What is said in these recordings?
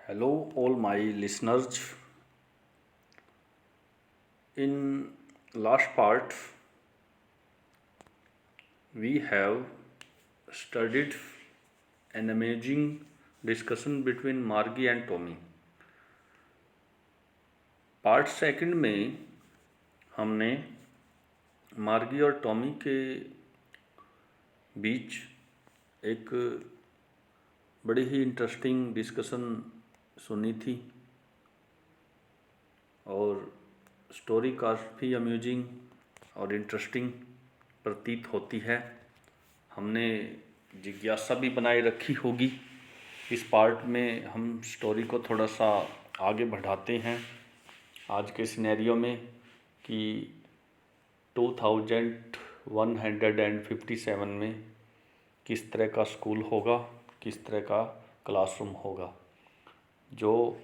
Hello, all my listeners. In last part, we have studied an amazing discussion between Margie and Tommy. Part second में हमने मार्गी और Tommy के बीच एक बड़ी ही इंटरेस्टिंग डिस्कशन सुनी थी और स्टोरी काफ़ी अम्यूजिंग और इंटरेस्टिंग प्रतीत होती है। हमने जिज्ञासा भी बनाए रखी होगी। इस पार्ट में हम स्टोरी को थोड़ा सा आगे बढ़ाते हैं आज के सिनेरियो में कि 2157 में किस तरह का स्कूल होगा, किस तरह का क्लासरूम होगा, जो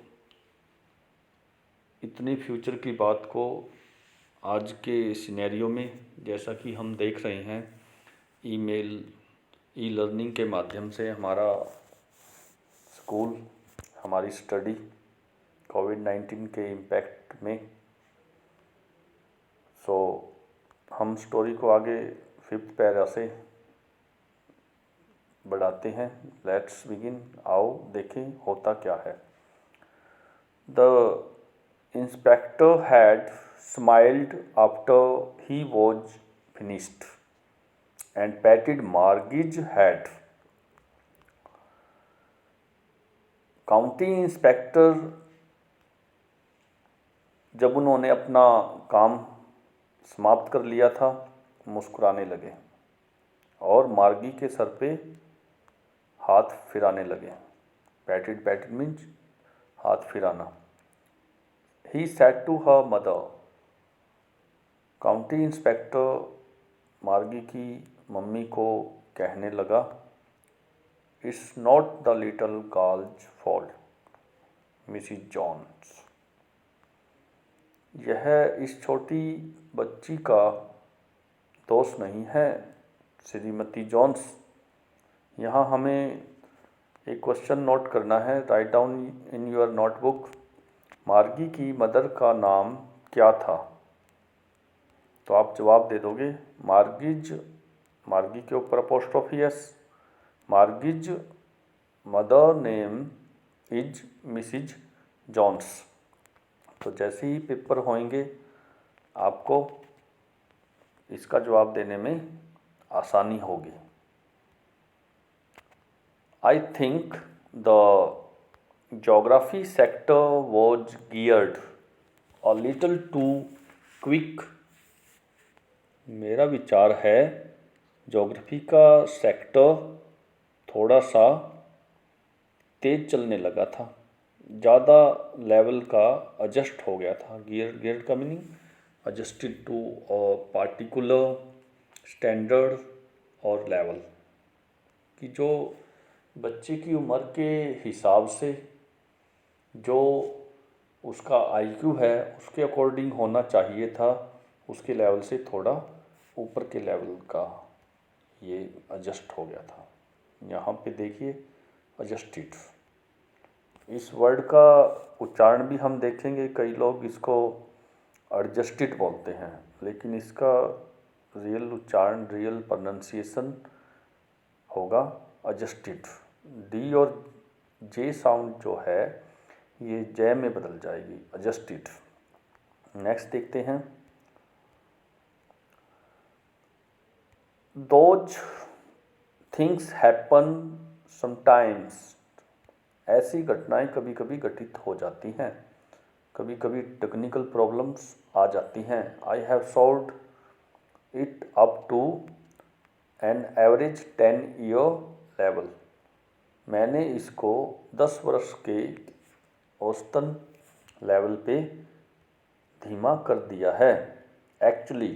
इतनी फ्यूचर की बात को आज के सिनेरियो में जैसा कि हम देख रहे हैं ईमेल ई लर्निंग के माध्यम से हमारा स्कूल, हमारी स्टडी कोविड-19 के इम्पैक्ट में। हम स्टोरी को आगे 5th पैरा से बढ़ाते हैं। Let's begin. आओ देखें होता क्या है। The inspector had smiled after he was finished and patted Margie's head. County inspector जब उन्होंने अपना काम समाप्त कर लिया था मुस्कुराने लगे और मार्गी के सर पे हाथ फिराने लगे। पैटेड मीन्स हाथ फिराना। He said to her mother. County inspector Margie की मम्मी को कहने लगा, it's not the little girl's fault Mrs Jones. यह इस छोटी बच्ची का दोष नहीं है श्रीमती जॉन्स। यहाँ हमें एक क्वेश्चन नोट करना है। Write down in your notebook. मार्गी की मदर का नाम क्या था? तो आप जवाब दे दोगे मार्गीज। मार्गी के ऊपर apostrophe S. Margie's mother name is Mrs Jones. तो जैसे ही पेपर होंगे आपको इसका जवाब देने में आसानी होगी। I think the geography sector was geared a little too quick. मेरा विचार है ज्योग्राफी का सेक्टर थोड़ा सा तेज चलने लगा था, ज़्यादा लेवल का एडजस्ट हो गया था। गियर्ड का meaning adjusted to particular standard और लेवल कि जो बच्चे की उम्र के हिसाब से जो उसका आईक्यू है उसके अकॉर्डिंग होना चाहिए था, उसके लेवल से थोड़ा ऊपर के लेवल का ये एडजस्ट हो गया था। यहाँ पे देखिए एडजस्टेड। इस वर्ड का उच्चारण भी हम देखेंगे, कई लोग इसको एडजस्टेड बोलते हैं, लेकिन इसका रियल उच्चारण, रियल प्रोनाउंसिएशन होगा एडजस्टेड। डी और जे साउंड जो है ये जय में बदल जाएगी, एडजस्टेड। नेक्स्ट देखते हैं। Those things happen sometimes. ऐसी घटनाएं कभी कभी घटित हो जाती हैं, कभी कभी टेक्निकल प्रॉब्लम्स आ जाती हैं। I have solved it up to an average 10 year level. मैंने इसको 10 वर्ष के औसतन लेवल पे धीमा कर दिया है। Actually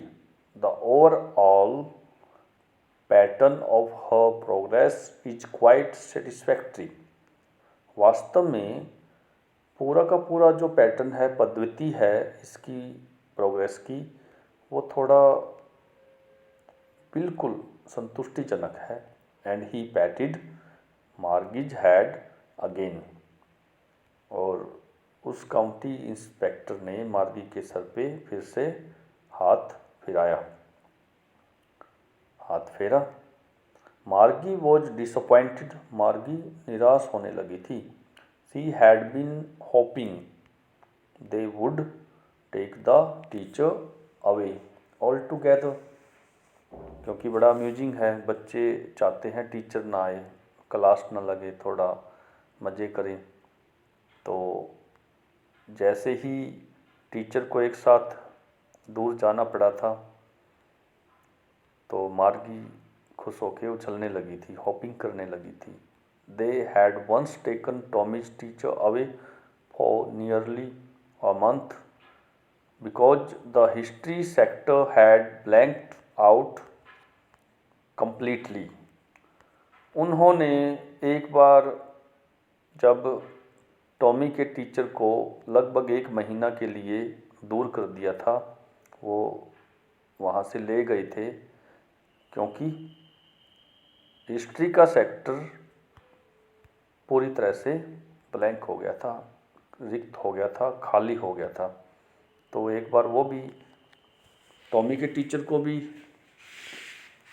the overall pattern of her progress is quite satisfactory. वास्तव में पूरा का पूरा जो पैटर्न है, पद्धति है इसकी प्रोग्रेस की, वो थोड़ा बिल्कुल संतुष्टिजनक है। And he patted Margie's head again. और उस काउंटी इंस्पेक्टर ने मार्गी के सर पे फिर से हाथ फेरा। मार्गी वॉज डिसअपॉइंटेड, मार्गी निराश होने लगी थी। She had been hoping they would take the teacher away altogether. क्योंकि बड़ा अम्यूजिंग है, बच्चे चाहते हैं टीचर ना आए, क्लास ना लगे, थोड़ा मज़े करें। तो जैसे ही टीचर को एक साथ दूर जाना पड़ा था तो मार्गी खुश होके उछलने लगी थी, हॉपिंग करने लगी थी। They had once taken Tommy's teacher away for nearly a month because the history sector had blanked out completely. उन्होंने एक बार जब टॉमी के टीचर को लगभग 1 महीना के लिए दूर कर दिया था, वो वहाँ से ले गए थे क्योंकि हिस्ट्री का सेक्टर पूरी तरह से ब्लैंक हो गया था, रिक्त हो गया था, खाली हो गया था। तो एक बार वो भी टॉमी के टीचर को भी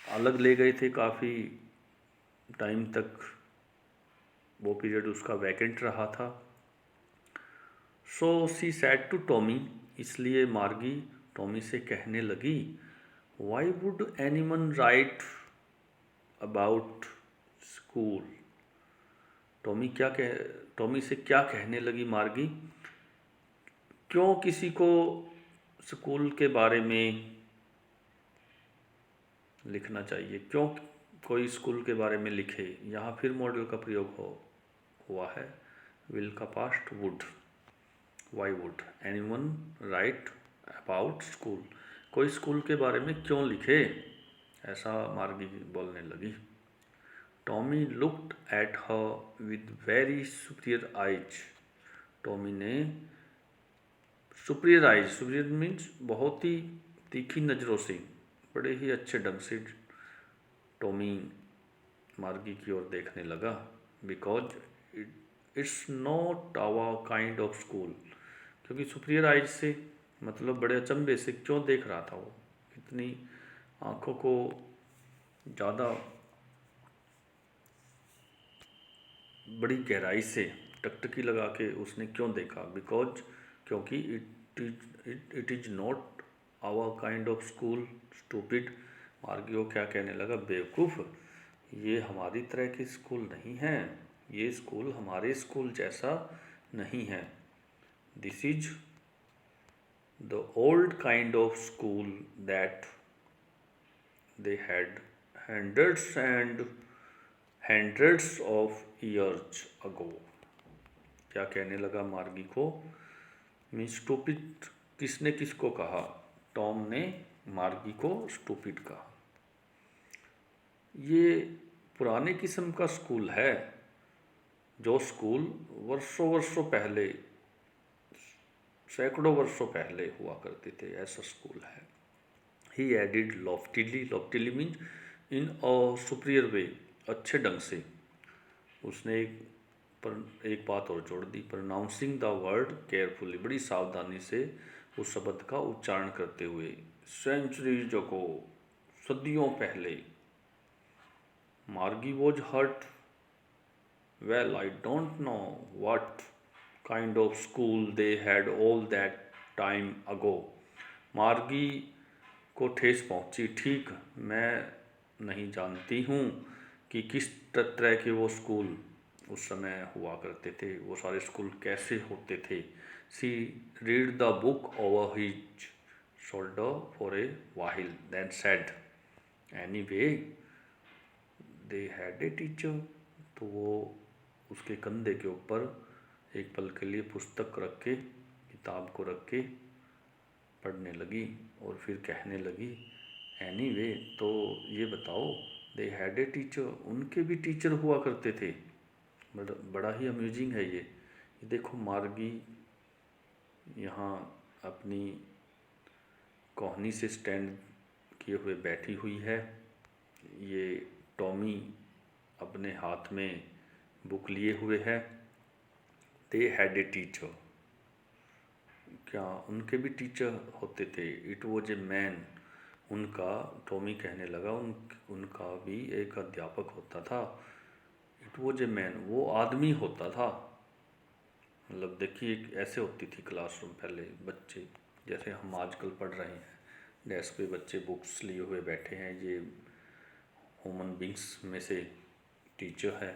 अलग ले गए थे, काफ़ी टाइम तक वो पीरियड उसका वैकेंट रहा था। सो सी सैड टू टॉमी, इसलिए मार्गी टॉमी से कहने लगी, why would anyone right about school. Tommy से क्या कहने लगी मार्गी, क्यों किसी को स्कूल के बारे में लिखना चाहिए, क्यों कोई स्कूल के बारे में लिखे। यहाँ फिर मॉडल का प्रयोग हुआ है, विल का past would. Why would anyone right about school, कोई स्कूल के बारे में क्यों लिखे, ऐसा मार्गी बोलने लगी। Tommy looked at her with very superior eyes. Tommy ने सुपीरियर आइज, सुपीरियर मीन्स बहुत ही तीखी नज़रों से, बड़े ही अच्छे ढंग से टॉमी मार्गी की ओर देखने लगा। Because it's not our kind of school, क्योंकि सुपीरियर आइज से मतलब बड़े अचंभे से क्यों देख रहा था वो, इतनी आँखों को ज़्यादा बड़ी गहराई से टकटकी लगा के उसने क्यों देखा। बिकॉज क्योंकि it is not our kind of school stupid. Margie वो क्या कहने लगा, बेवकूफ़, ये हमारी तरह की स्कूल नहीं है, ये स्कूल हमारे स्कूल जैसा नहीं है। This is the old kind of school that they had hundreds of years ago. क्या कहने लगा मार्गी को, मीन्स स्टूपिड किसने किसको कहा, टॉम ने मार्गी को स्टूपिड कहा। ये पुराने किस्म का स्कूल है, जो स्कूल वर्षों पहले, सैकड़ों वर्षों पहले हुआ करते थे, ऐसा स्कूल है। He added loftily means in a superior way, अच्छे ढंग से। उसने एक बात और जोड़ दी, प्रोनाउंसिंग द वर्ड केयरफुली, बड़ी सावधानी से उस शब्द का उच्चारण करते हुए। सेंचुरीज अगो, सदियों पहले। Margie was hurt, well I don't know what kind of school they had all that time ago. Margie को ठेस पहुंची, ठीक, मैं नहीं जानती हूँ कि किस तरह के वो स्कूल उस समय हुआ करते थे, वो सारे स्कूल कैसे होते थे। She read the book over his shoulder for a while then said, anyway they had a teacher. तो वो उसके कंधे के ऊपर एक पल के लिए पुस्तक रख के, किताब को रख के पढ़ने लगी और फिर कहने लगी, एनीवे, तो ये बताओ, दे हैड ए टीचर, उनके भी टीचर हुआ करते थे। बड़ा ही अम्यूजिंग है ये देखो, मार्गी यहाँ अपनी कोहनी से स्टैंड किए हुए बैठी हुई है। ये टॉमी अपने हाथ में बुक लिए हुए है। दे हैड ए टीचर, क्या उनके भी टीचर होते थे? इट वॉज ए मैन, उनका, टॉमी कहने लगा, उनका भी एक अध्यापक होता था। इट वॉज ए मैन, वो आदमी होता था। मतलब देखिए, एक ऐसे होती थी क्लासरूम पहले, बच्चे जैसे हम आजकल पढ़ रहे हैं, डेस्क पे बच्चे बुक्स लिए हुए बैठे हैं, ये ह्यूमन बींग्स में से टीचर है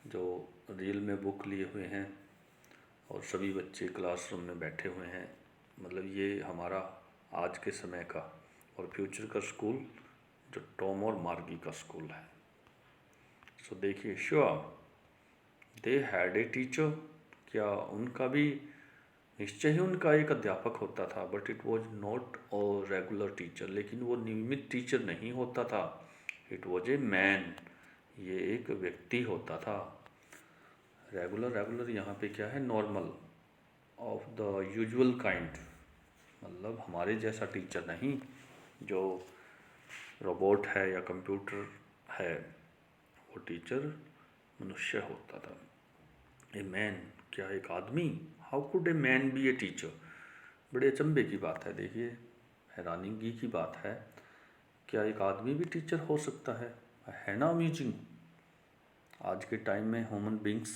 जो रियल में बुक लिए हुए हैं, और सभी बच्चे क्लासरूम में बैठे हुए हैं। मतलब ये हमारा आज के समय का और फ्यूचर का स्कूल जो टॉम और मार्गी का स्कूल है। सो देखिए, sure they had a teacher, क्या उनका भी निश्चय ही उनका एक अध्यापक होता था, but it was not a regular teacher, लेकिन वो नियमित टीचर नहीं होता था। इट वॉज ए मैन, ये एक व्यक्ति होता था। रेगुलर यहाँ पे क्या है? Normal, of the usual kind, मतलब हमारे जैसा टीचर नहीं जो रोबोट है या कंप्यूटर है, वो टीचर मनुष्य होता था। ए मैन, क्या एक आदमी? How could a man B a teacher? बड़े अचंभे की बात है, देखिए हैरानगी की बात है, क्या एक आदमी भी टीचर हो सकता है ना अम्यूजिंग? आज के टाइम में ह्यूमन बींग्स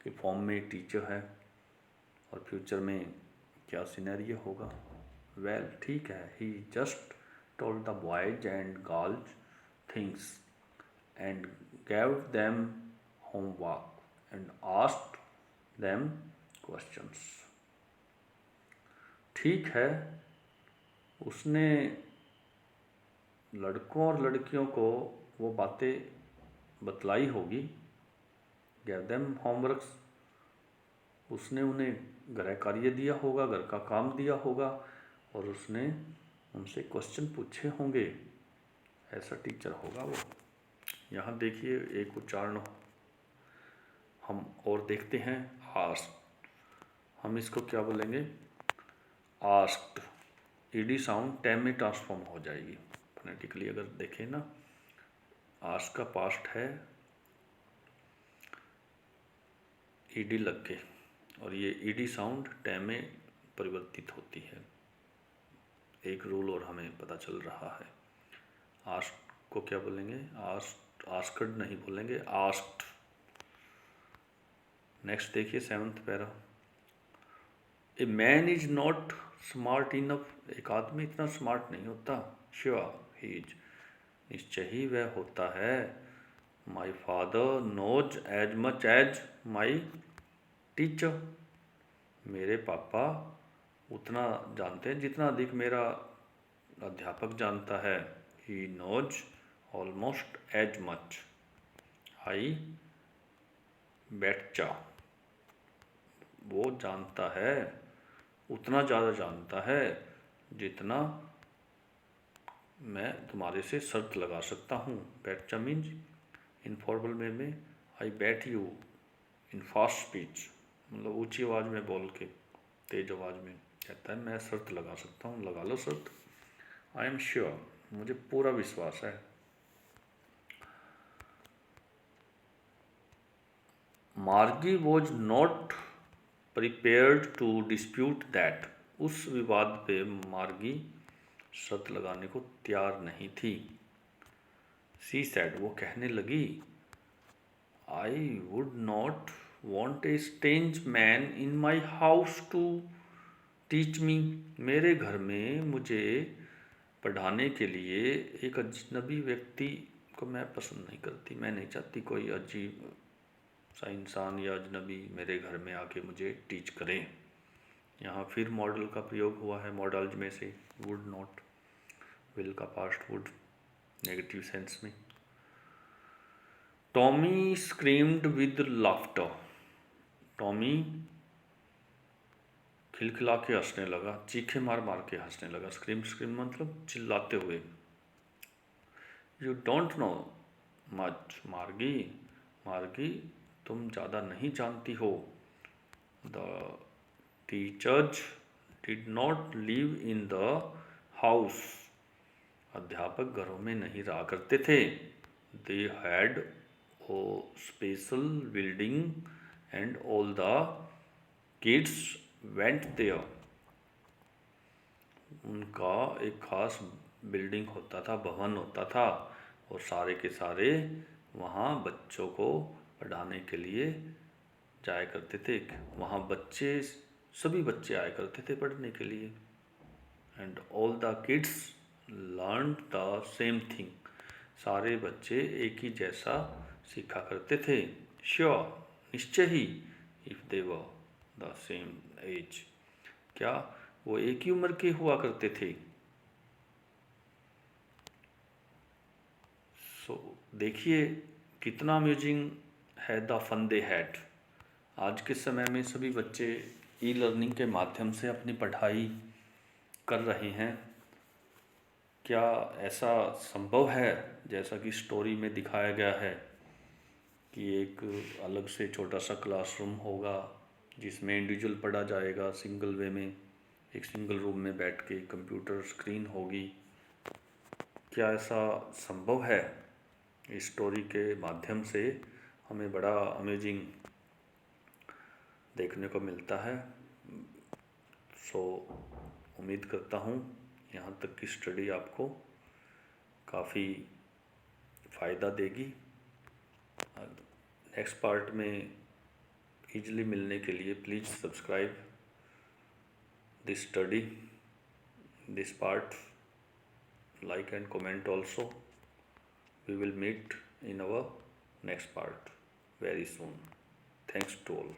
के फॉर्म में टीचर है, और फ्यूचर में क्या सिनेरियो होगा? वेल, ठीक है, he just told the boys and girls things and gave them homework and asked them questions। ठीक है, उसने लड़कों और लड़कियों को वो बातें बतलाई होगी, gave them homeworks, उसने उन्हें गृह कार्य दिया होगा, घर का काम दिया होगा, और उसने उनसे क्वेश्चन पूछे होंगे। ऐसा टीचर होगा वो। यहाँ देखिए एक उच्चारण हम और देखते हैं, आस्क्ड। हम इसको क्या बोलेंगे? आस्क्ड। ईडी साउंड टैम में ट्रांसफॉर्म हो जाएगी फोनेटिकली। अगर देखें ना, आस्क का पास्ट है ईडी लग के, और ये ईडी साउंड टैम में परिवर्तित होती है। एक रूल और हमें पता चल रहा है। आस्क्ड को क्या बोलेंगे? आस्क्ड नहीं बोलेंगे, आस्क्ड। नेक्स्ट देखिए 7th para. A man is not smart enough, एक आदमी इतना स्मार्ट नहीं होता। श्योर ही इज, निश्चय ही वह होता है। My father knows as much as my teacher, मेरे पापा उतना जानते हैं जितना अधिक मेरा अध्यापक जानता है। He knows almost as much I बेटचा, वो जानता है, उतना ज़्यादा जानता है जितना मैं तुम्हारे से शर्त लगा सकता हूँ। बेटचा मीन्स इनफॉर्मल वे में I bet you in fast speech, मतलब ऊंची आवाज़ में बोल के, तेज आवाज़ में कहता है मैं शर्त लगा सकता हूँ, लगा लो शर्त। आई एम श्योर, मुझे पूरा विश्वास है। Margie was not prepared to dispute that, उस विवाद पे मार्गी शर्त लगाने को तैयार नहीं थी। सी सैड, वो कहने लगी, I would not want a strange man in my house to teach me, मेरे घर में मुझे पढ़ाने के लिए एक अजनबी व्यक्ति को मैं पसंद नहीं करती। मैं नहीं चाहती कोई अजीब सा इंसान या अजनबी मेरे घर में आके मुझे टीच करें। यहाँ फिर मॉडल का प्रयोग हुआ है, मॉडल्स में से वुड नॉट, विल का पास्ट वुड नेगेटिव सेंस में। Tommy screamed with laughter, Tommy खिलखिला के हंसने लगा, चीखे मार मार के हंसने लगा। स्क्रीम मतलब चिल्लाते हुए। यू डोंट नो मच मार्गी, मार्गी तुम ज़्यादा नहीं जानती हो। The teachers did not live in the house, अध्यापक घरों में नहीं रहा करते थे। They had a special building and all the kids went there. उनका एक खास बिल्डिंग होता था, भवन होता था, और सारे के सारे वहाँ बच्चों को पढ़ाने के लिए जाया करते थे। वहाँ बच्चे, सभी बच्चे आया करते थे पढ़ने के लिए। And all the kids learn the same thing, सारे बच्चे एक ही जैसा सीखा करते थे। श्योर, निश्चय ही, if they were the same age, क्या वो एक ही उम्र के हुआ करते थे। सो देखिए कितना अमेजिंग है द फन दे हैड। आज के समय में सभी बच्चे ई लर्निंग के माध्यम से अपनी पढ़ाई कर रहे हैं। क्या ऐसा संभव है जैसा कि स्टोरी में दिखाया गया है कि एक अलग से छोटा सा क्लासरूम होगा जिसमें इंडिविजुअल पढ़ा जाएगा सिंगल वे में, एक सिंगल रूम में बैठ के, कंप्यूटर स्क्रीन होगी। क्या ऐसा संभव है? इस स्टोरी के माध्यम से हमें बड़ा अमेजिंग देखने को मिलता है। सो उम्मीद करता हूँ यहाँ तक की स्टडी आपको काफ़ी फ़ायदा देगी। नेक्स्ट पार्ट में इजीली मिलने के लिए please subscribe this study, this part, like and comment also. We will meet in our next part very soon. Thanks to all.